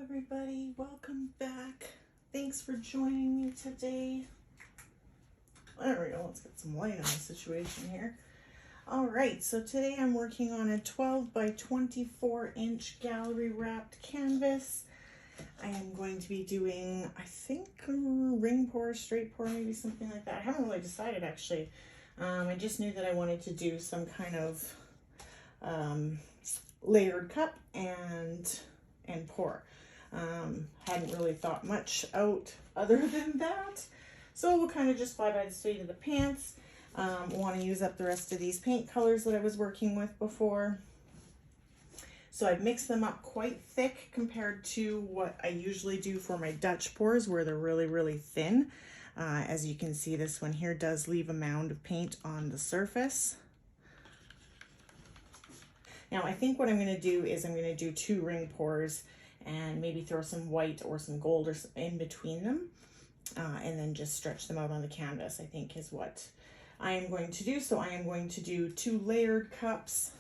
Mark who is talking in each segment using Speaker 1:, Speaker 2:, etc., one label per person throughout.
Speaker 1: everybody, welcome back. Thanks for joining me today. There we go, let's get some light on the situation here. All right, so today I'm working on a 12 by 24 inch gallery wrapped canvas. I am going to be doing, I think, ring pour, straight pour, maybe something like that. I haven't really decided actually. I just knew that I wanted to do some kind of layered cup and pour. Hadn't really thought much out other than that. So we'll kind of just fly by the seat of the pants. Want to use up the rest of these paint colors that I was working with before. So I've mixed them up quite thick compared to what I usually do for my Dutch pours, where they're really, really thin. As you can see, this one here does leave a mound of paint on the surface. Now I think what I'm going to do is I'm going to do 2 ring pours and maybe throw some white or some gold or in between them, and then just stretch them out on the canvas, I think is what I am going to do. So I am going to do 2 layered cups.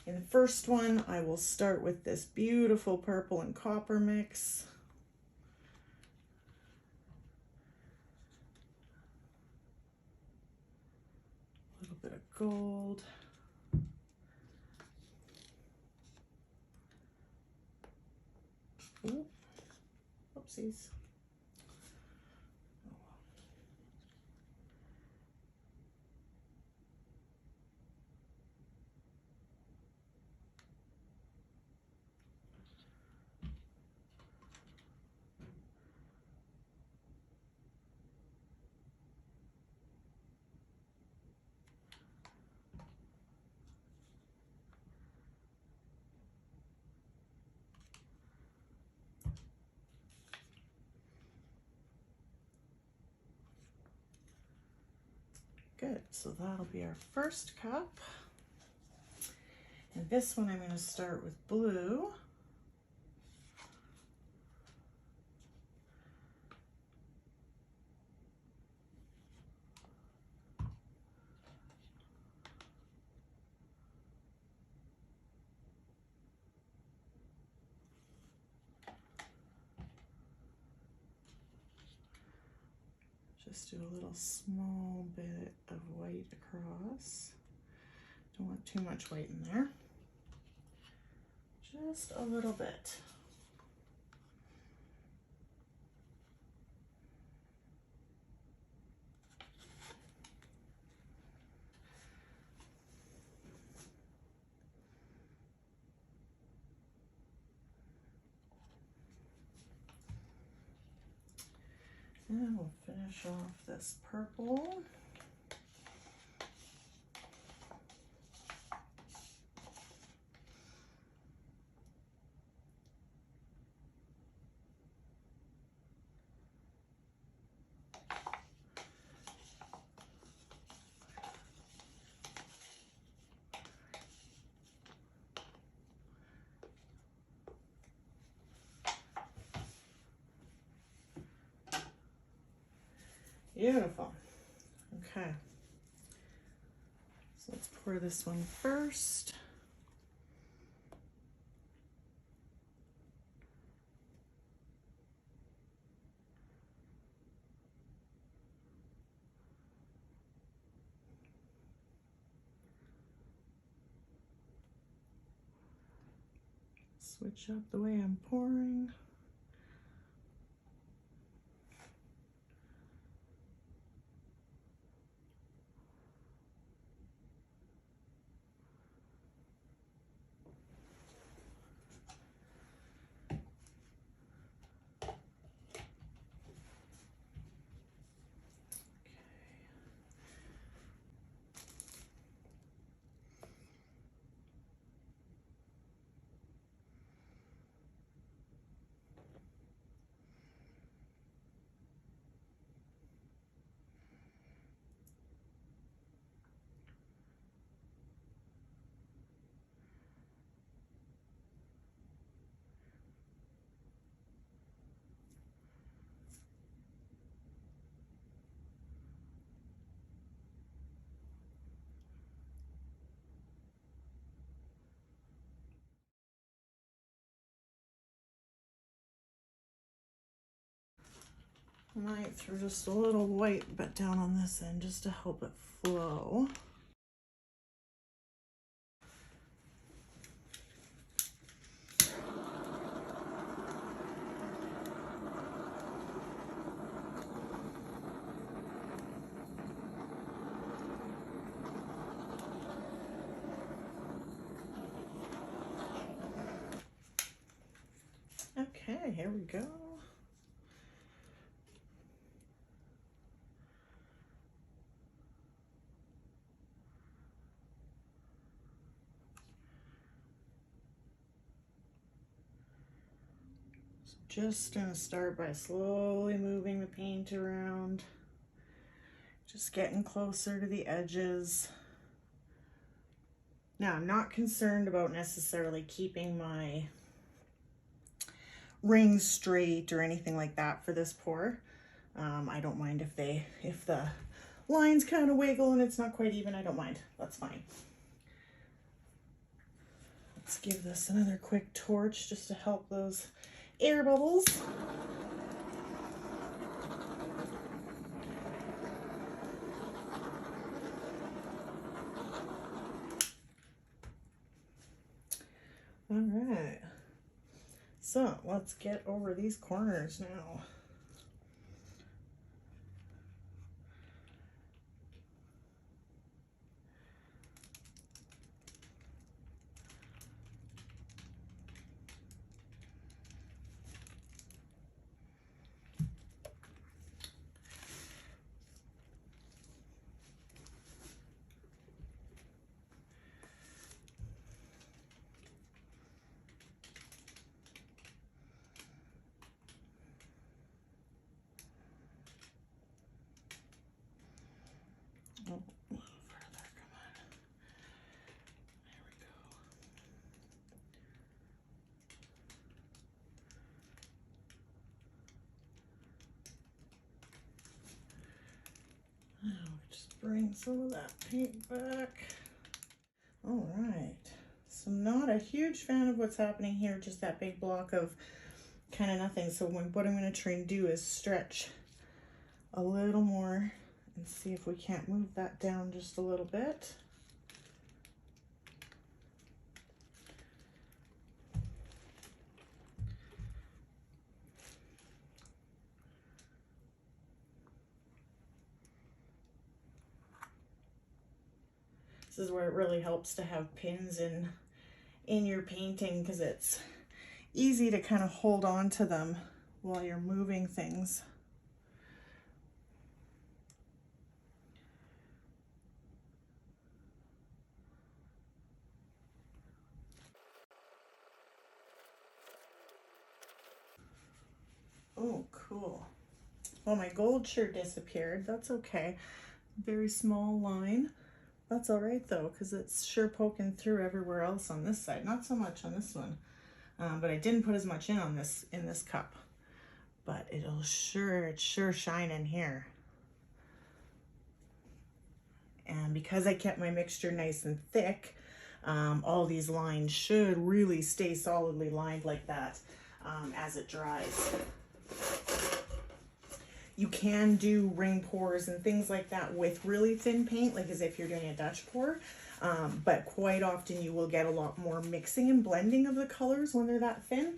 Speaker 1: In the first one, I will start with this beautiful purple and copper mix. A little bit of gold. Ooh, whoopsies. Good, so that'll be our first cup. And this one I'm going to start with blue. Just do a little small bit of white across. Don't want too much white in there. Just a little bit. And we'll finish off this purple. Beautiful. Okay. So let's pour this one first. Switch up the way I'm pouring. Might throw just a little white bit down on this end just to help it flow. Okay, here we go. Just gonna start by slowly moving the paint around, just getting closer to the edges. Now, I'm not concerned about necessarily keeping my rings straight or anything like that for this pour. I don't mind if the lines kind of wiggle and it's not quite even. I don't mind, that's fine. Let's give this another quick torch just to help those air bubbles. All right, so let's get over these corners now. Oh, a little further, come on. There we go. Now just bring some of that paint back. All right, so not a huge fan of what's happening here, just that big block of kind of nothing. So what I'm going to try and do is stretch a little more and see if we can't move that down just a little bit. This is where it really helps to have pins in your painting, because it's easy to kind of hold on to them while you're moving things. Oh, cool. Well, my gold sure disappeared. That's okay. Very small line. That's all right though, because it's sure poking through everywhere else on this side. Not so much on this one, but I didn't put as much in this cup. But it's sure shining here. And because I kept my mixture nice and thick, all these lines should really stay solidly lined like that as it dries. You can do ring pours and things like that with really thin paint, like as if you're doing a Dutch pour, but quite often you will get a lot more mixing and blending of the colors when they're that thin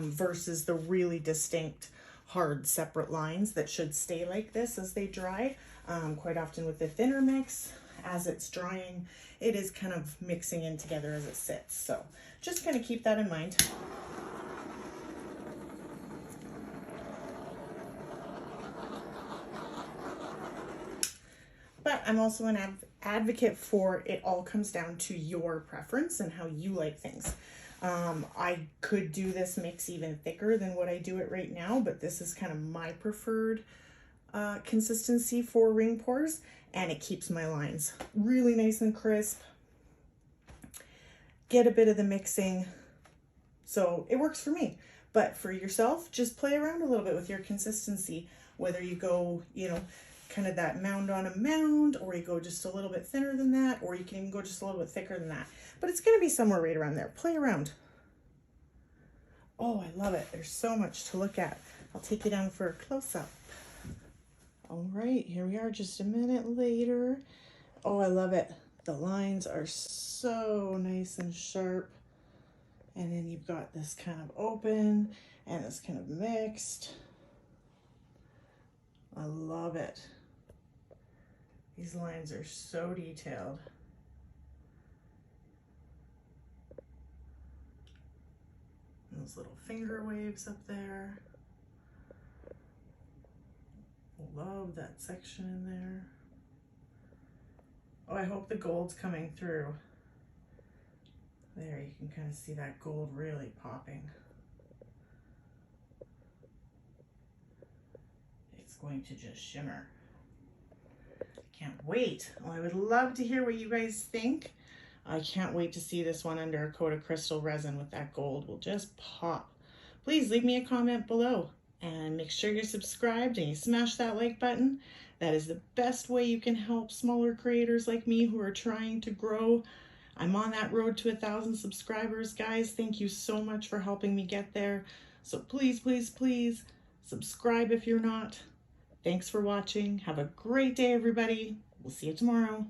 Speaker 1: versus the really distinct, hard, separate lines that should stay like this as they dry. Quite often with the thinner mix, as it's drying, it is kind of mixing in together as it sits. So just kind of keep that in mind. But I'm also an advocate for it all comes down to your preference and how you like things. I could do this mix even thicker than what I do it right now, but this is kind of my preferred consistency for ring pours, and it keeps my lines really nice and crisp. Get a bit of the mixing, so it works for me. But for yourself, just play around a little bit with your consistency, whether you go, you know, kind of that mound on a mound, or you go just a little bit thinner than that, or you can even go just a little bit thicker than that. But it's going to be somewhere right around there. Play around. Oh, I love it. There's so much to look at. I'll take you down for a close-up. All right, here we are just a minute later. Oh, I love it. The lines are so nice and sharp. And then you've got this kind of open and this kind of mixed. I love it. These lines are so detailed. And those little finger waves up there. Love that section in there. Oh, I hope the gold's coming through. There, you can kind of see that gold really popping. It's going to just shimmer. I can't wait. Oh, I would love to hear what you guys think. I can't wait to see this one under a coat of crystal resin with that gold. Will just pop. Please leave me a comment below and make sure you're subscribed and you smash that like button. That is the best way you can help smaller creators like me who are trying to grow. I'm on that road to 1,000 subscribers, guys. Thank you so much for helping me get there. So please, please, please subscribe if you're not. Thanks for watching. Have a great day, everybody. We'll see you tomorrow.